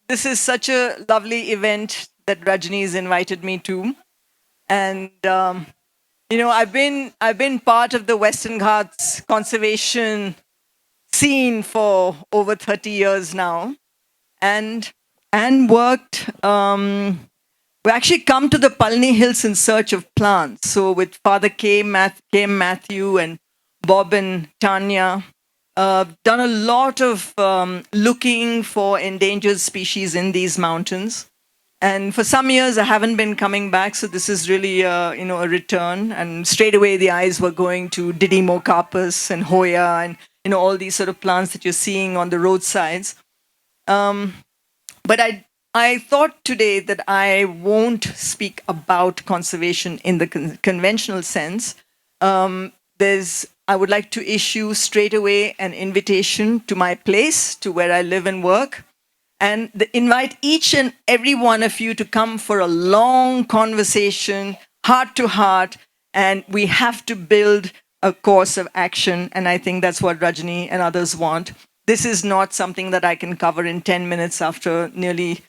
This is such a lovely event that Rajni's invited me to, and I've been part of the Western Ghats conservation scene for over 30 years now, and worked. We actually come to the Palni Hills in search of plants. So with Father K.M. Matthew and Bob and Tanya, done a lot of looking for endangered species in these mountains. And for some years, I haven't been coming back, so this is really, a return. And straight away, the eyes were going to Didymocarpus and Hoya, and all these sort of plants that you're seeing on the roadsides. But I thought today that I won't speak about conservation in the conventional sense. I would like to issue straight away an invitation to my place, to where I live and work, and invite each and every one of you to come for a long conversation, heart to heart, and we have to build a course of action. And I think that's what Rajni and others want. This is not something that I can cover in 10 minutes after nearly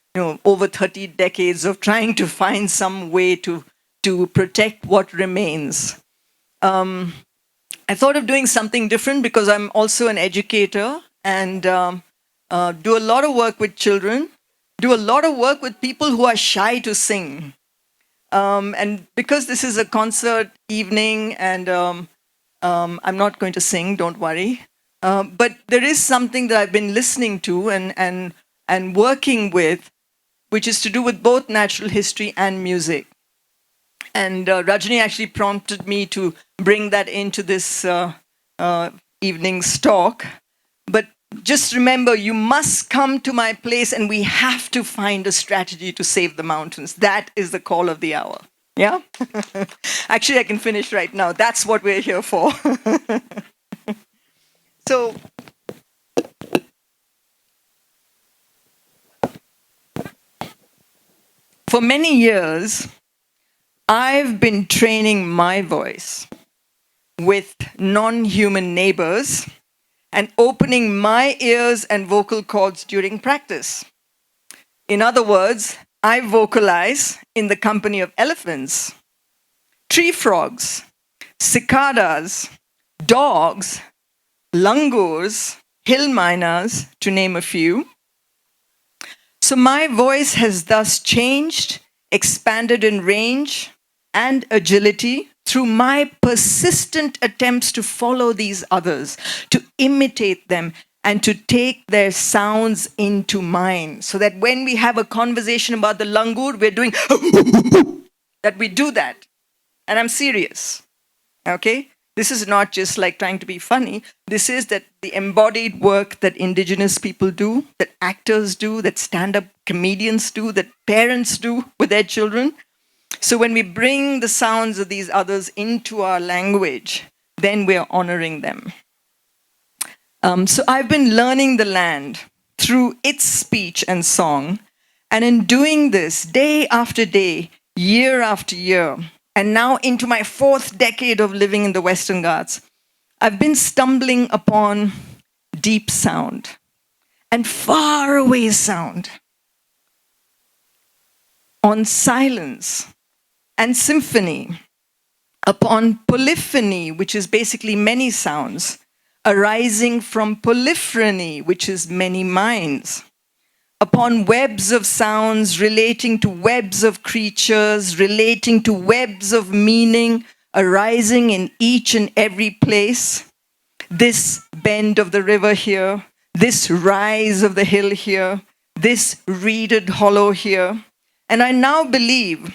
over 30 decades of trying to find some way to protect what remains. I thought of doing something different because I'm also an educator and do a lot of work with children, do a lot of work with people who are shy to sing. And because this is a concert evening and I'm not going to sing, don't worry. But there is something that I've been listening to and working with, which is to do with both natural history and music. And Rajni actually prompted me to bring that into this evening's talk. But just remember, you must come to my place and we have to find a strategy to save the mountains. That is the call of the hour. Yeah? Actually, I can finish right now. That's what we're here for. So, for many years, I've been training my voice with non-human neighbors and opening my ears and vocal cords during practice. In other words, I vocalize in the company of elephants, tree frogs, cicadas, dogs, langurs, hill miners, to name a few. So my voice has thus changed, expanded in range and agility through my persistent attempts to follow these others, to imitate them, and to take their sounds into mine. So that when we have a conversation about the langur, we're doing that, we do that. And I'm serious. Okay? This is not just like trying to be funny. This is that the embodied work that indigenous people do, that actors do, that stand-up comedians do, that parents do with their children. So when we bring the sounds of these others into our language, then we're honoring them. So I've been learning the land through its speech and song. And in doing this, day after day, year after year, and now into my 4th decade of living in the Western Ghats, I've been stumbling upon deep sound and far away sound, on silence and symphony, upon polyphony, which is basically many sounds, arising from polyphrony, which is many minds, upon webs of sounds relating to webs of creatures, relating to webs of meaning, arising in each and every place. This bend of the river here, this rise of the hill here, this reeded hollow here. And I now believe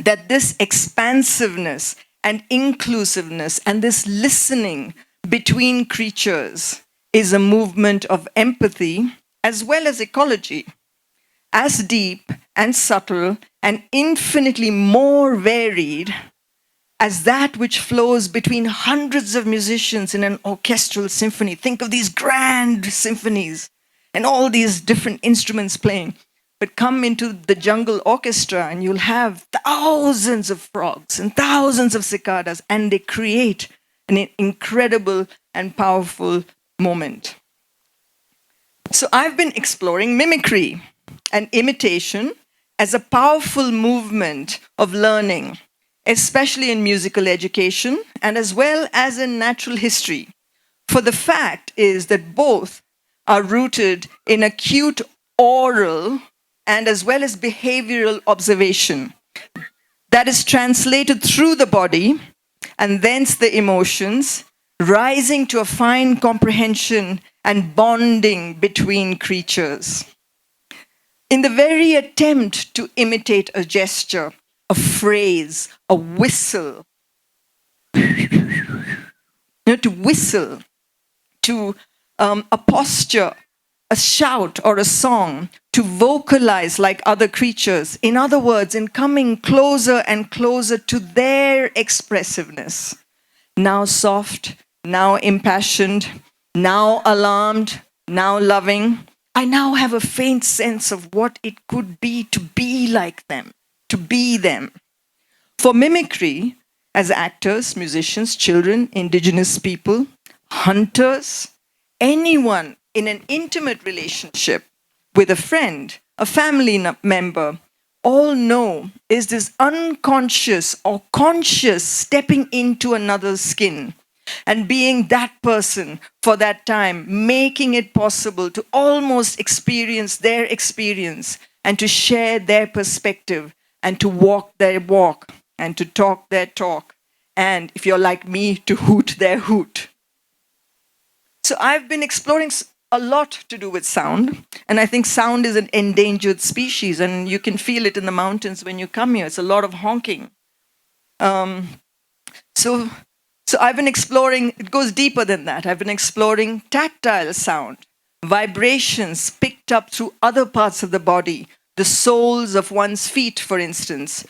that this expansiveness and inclusiveness and this listening between creatures is a movement of empathy as well as ecology, as deep and subtle and infinitely more varied as that which flows between hundreds of musicians in an orchestral symphony. Think of these grand symphonies and all these different instruments playing. But come into the jungle orchestra and you'll have thousands of frogs and thousands of cicadas, and they create an incredible and powerful moment. So I've been exploring mimicry and imitation as a powerful movement of learning, especially in musical education and as well as in natural history. For the fact is that both are rooted in acute oral and as well as behavioral observation that is translated through the body and thence the emotions, rising to a fine comprehension and bonding between creatures. In the very attempt to imitate a gesture, a phrase, a whistle, to whistle, to a posture, a shout or a song, to vocalize like other creatures. In other words, in coming closer and closer to their expressiveness. Now soft, now impassioned, now alarmed, now loving. I now have a faint sense of what it could be to be like them, to be them. For mimicry, as actors, musicians, children, indigenous people, hunters, anyone in an intimate relationship with a friend, a family member, all know is this unconscious or conscious stepping into another's skin and being that person for that time, making it possible to almost experience their experience and to share their perspective and to walk their walk and to talk their talk. And if you're like me, to hoot their hoot. So I've been exploring a lot to do with sound. And I think sound is an endangered species. And you can feel it in the mountains when you come here. It's a lot of honking. So I've been exploring, it goes deeper than that. I've been exploring tactile sound, vibrations picked up through other parts of the body, the soles of one's feet, for instance,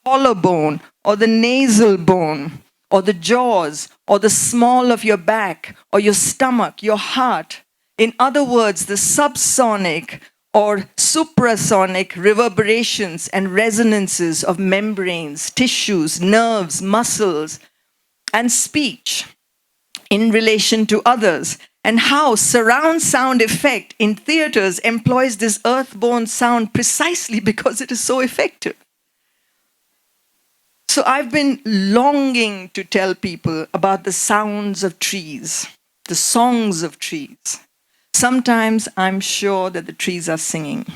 collarbone or the nasal bone or the jaws or the small of your back or your stomach, your heart. In other words, the subsonic or suprasonic reverberations and resonances of membranes, tissues, nerves, muscles, and speech in relation to others, and how surround sound effect in theaters employs this earthborne sound precisely because it is so effective. So I've been longing to tell people about the sounds of trees, the songs of trees. Sometimes I'm sure that the trees are singing,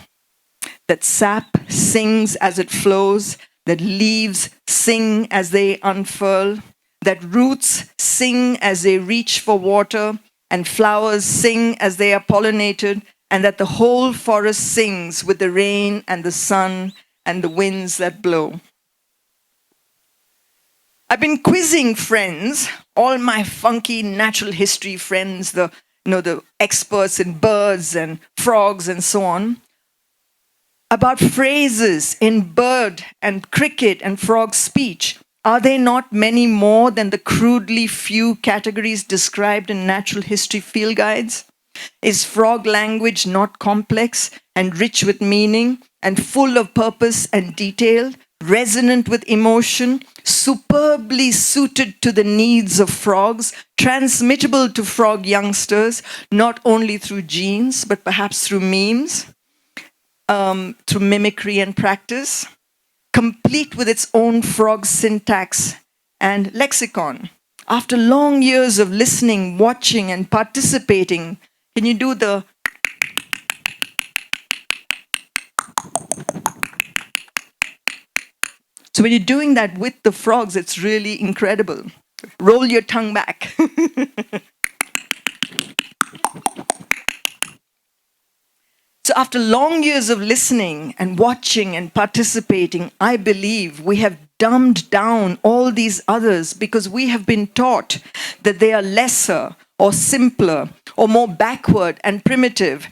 that sap sings as it flows, that leaves sing as they unfurl, that roots sing as they reach for water, and flowers sing as they are pollinated, and that the whole forest sings with the rain and the sun and the winds that blow. I've been quizzing friends, all my funky natural history friends, the experts in birds and frogs and so on, about phrases in bird and cricket and frog speech. Are they not many more than the crudely few categories described in natural history field guides? Is frog language not complex and rich with meaning and full of purpose and detail, resonant with emotion, superbly suited to the needs of frogs, transmittable to frog youngsters, not only through genes, but perhaps through memes, through mimicry and practice, complete with its own frog syntax and lexicon. After long years of listening, watching, and participating, can you do the... So when you're doing that with the frogs, it's really incredible. Roll your tongue back. So after long years of listening and watching and participating, I believe we have dumbed down all these others because we have been taught that they are lesser or simpler or more backward and primitive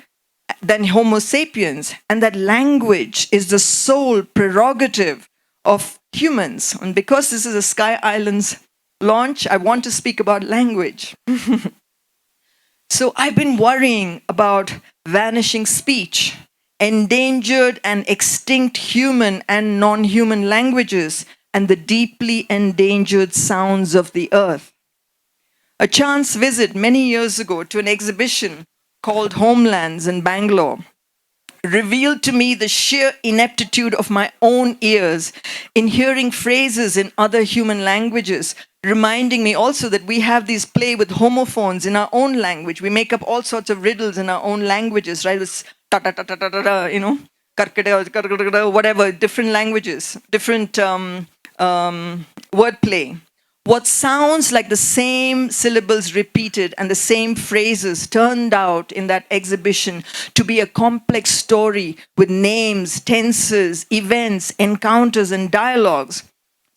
than Homo sapiens, and that language is the sole prerogative of humans. And because this is a Sky Islands launch, I want to speak about language. So I've been worrying about vanishing speech, endangered and extinct human and non-human languages, and the deeply endangered sounds of the earth. A chance visit many years ago to an exhibition called homelands in Bangalore revealed to me the sheer ineptitude of my own ears in hearing phrases in other human languages, reminding me also that we have these play with homophones in our own language. We make up all sorts of riddles in our own languages, right? It's ta ta ta ta ta ta, you know, whatever, different languages, different wordplay. What sounds like the same syllables repeated and the same phrases turned out in that exhibition to be a complex story with names, tenses, events, encounters, and dialogues.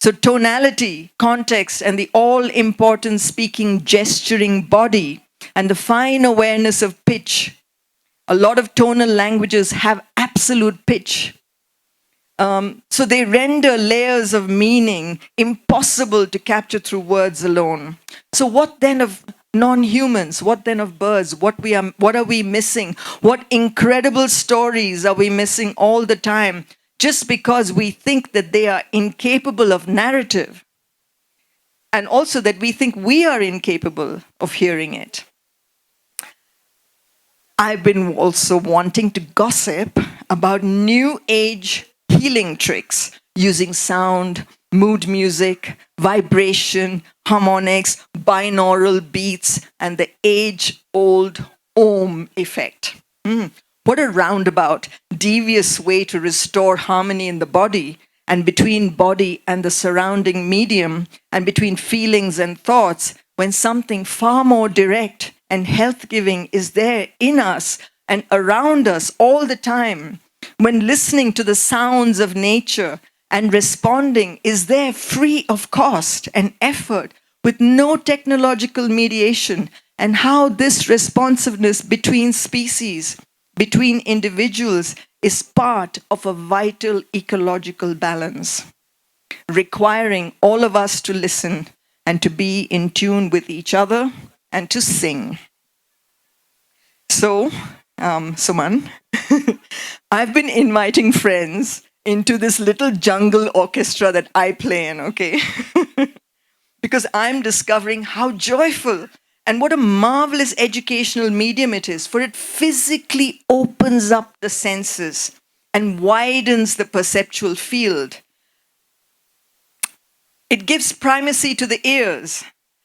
So tonality, context, and the all-important speaking, gesturing body, and the fine awareness of pitch. A lot of tonal languages have absolute pitch. So they render layers of meaning impossible to capture through words alone. So what then of non-humans? What then of birds? What are we missing? What incredible stories are we missing all the time just because we think that they are incapable of narrative? And also that we think we are incapable of hearing it. I've been also wanting to gossip about new age healing tricks using sound, mood music, vibration, harmonics, binaural beats, and the age-old Om effect. What a roundabout, devious way to restore harmony in the body and between body and the surrounding medium and between feelings and thoughts when something far more direct and health-giving is there in us and around us all the time. When listening to the sounds of nature and responding is there free of cost and effort with no technological mediation, and how this responsiveness between species, between individuals, is part of a vital ecological balance, requiring all of us to listen and to be in tune with each other and to sing. So, Suman, I've been inviting friends into this little jungle orchestra that I play in, okay? Because I'm discovering how joyful and what a marvelous educational medium it is, for it physically opens up the senses and widens the perceptual field. It gives primacy to the ears,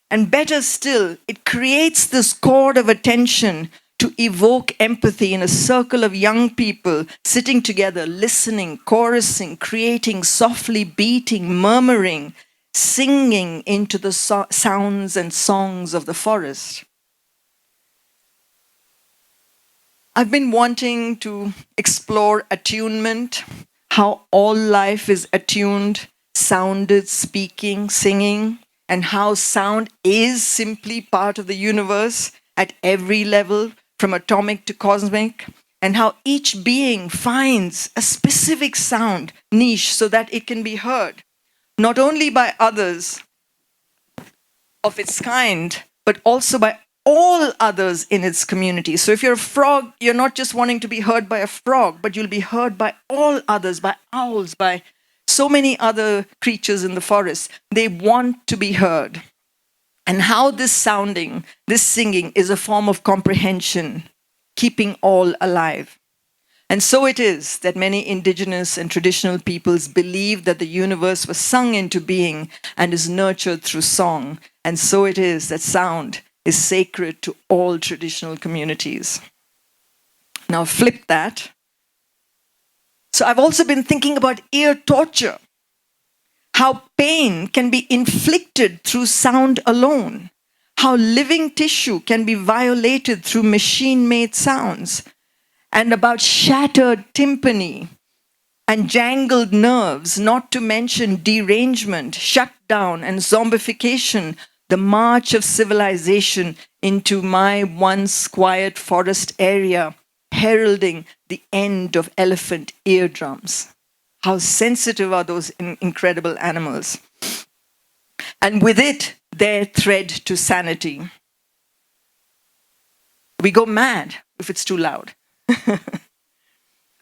and better still, it creates this chord of attention to evoke empathy in a circle of young people sitting together, listening, chorusing, creating, softly beating, murmuring, singing into the sounds and songs of the forest. I've been wanting to explore attunement, how all life is attuned, sounded, speaking, singing, and how sound is simply part of the universe at every level, from atomic to cosmic, and how each being finds a specific sound niche so that it can be heard, not only by others of its kind, but also by all others in its community. So if you're a frog, you're not just wanting to be heard by a frog, but you'll be heard by all others, by owls, by so many other creatures in the forest. They want to be heard. And how this sounding, this singing is a form of comprehension, keeping all alive. And so it is that many indigenous and traditional peoples believe that the universe was sung into being and is nurtured through song. And so it is that sound is sacred to all traditional communities. Now flip that. So I've also been thinking about ear torture. How pain can be inflicted through sound alone. How living tissue can be violated through machine-made sounds. And about shattered tympani and jangled nerves, not to mention derangement, shutdown, and zombification, the march of civilization into my once quiet forest area, heralding the end of elephant eardrums. How sensitive are those incredible animals? And with it, their thread to sanity. We go mad if it's too loud.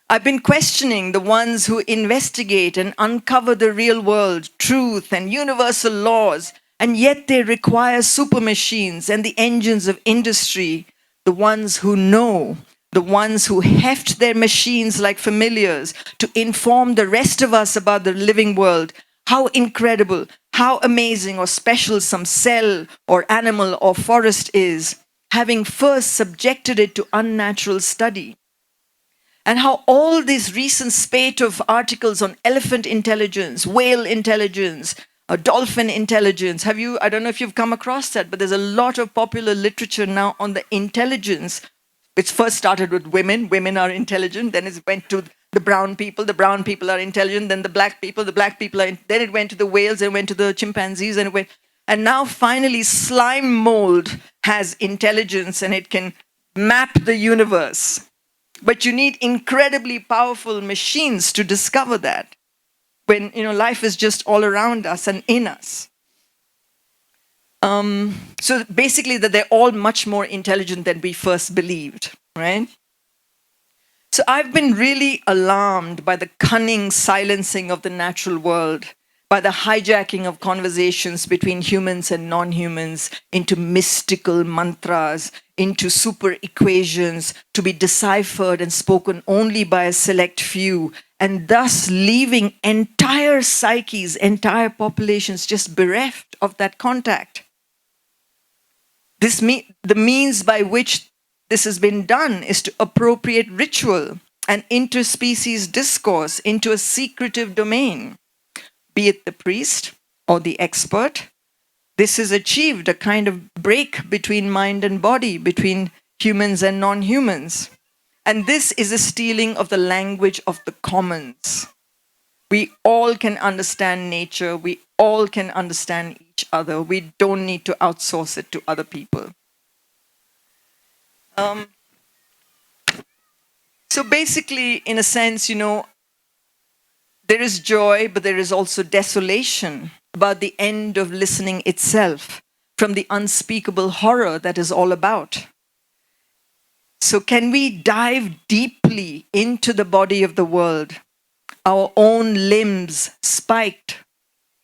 I've been questioning the ones who investigate and uncover the real world, truth, and universal laws, and yet they require super machines and the engines of industry the ones who know, the ones who heft their machines like familiars to inform the rest of us about the living world, how incredible, how amazing or special some cell or animal or forest is, having first subjected it to unnatural study. And how all this recent spate of articles on elephant intelligence, whale intelligence, dolphin intelligence, I don't know if you've come across that, but there's a lot of popular literature now on the intelligence. It first started with women are intelligent, then it went to the brown people are intelligent, then the black people are, then it went to the whales, and went to the chimpanzees, and now finally slime mold has intelligence and it can map the universe. But you need incredibly powerful machines to discover that, when life is just all around us and in us. So basically that they're all much more intelligent than we first believed, right? So I've been really alarmed by the cunning silencing of the natural world, by the hijacking of conversations between humans and non-humans into mystical mantras, into super equations to be deciphered and spoken only by a select few, and thus leaving entire psyches, entire populations just bereft of that contact. The means by which this has been done is to appropriate ritual and interspecies discourse into a secretive domain, be it the priest or the expert. This has achieved a kind of break between mind and body, between humans and non-humans. And this is a stealing of the language of the commons. We all can understand nature. We all can understand each other. We don't need to outsource it to other people. So basically, in a sense, there is joy, but there is also desolation about the end of listening itself, from the unspeakable horror that is all about. So can we dive deeply into the body of the world, our own limbs spiked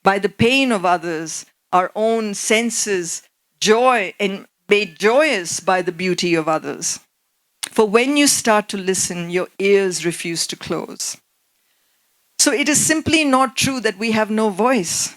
by the pain of others, our own senses joy and made joyous by the beauty of others? For when you start to listen, your ears refuse to close. So it is simply not true that we have no voice.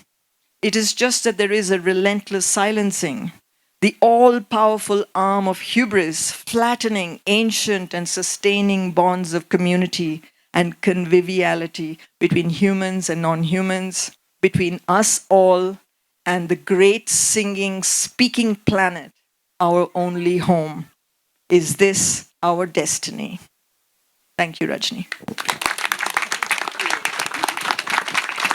It is just that there is a relentless silencing, the all-powerful arm of hubris, flattening ancient and sustaining bonds of community and conviviality between humans and non-humans, between us all and the great singing, speaking planet, our only home. Is this our destiny? Thank you, Rajni.